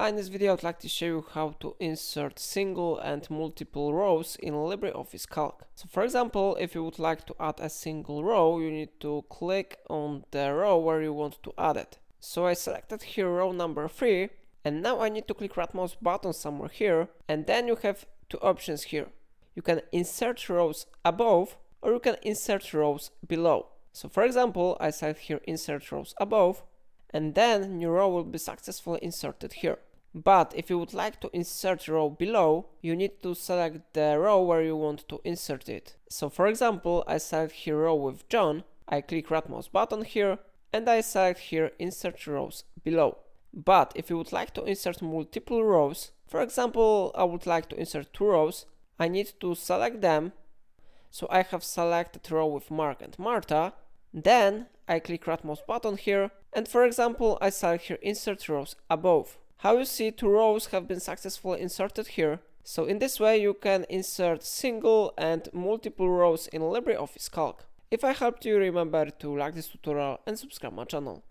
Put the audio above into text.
Hi, in this video I'd like to show you how to insert single and multiple rows in LibreOffice Calc. So for example, if you would like to add a single row, you need to click on the row where you want to add it. So I selected here row number 3, and now I need to click right mouse button somewhere here, and then you have two options here. You can insert rows above or you can insert rows below. So for example, I select here insert rows above, and then new row will be successfully inserted here. But if you would like to insert row below, you need to select the row where you want to insert it. So for example, I select here row with John, I click right mouse button here, and I select here insert rows below. But if you would like to insert multiple rows, for example, I would like to insert 2 rows, I need to select them. So I have selected row with Mark and Martha, then I click right mouse button here, and for example, I select here insert rows above. How you see, 2 rows have been successfully inserted here. So in this way you can insert single and multiple rows in LibreOffice Calc. If I helped you, remember to like this tutorial and subscribe my channel.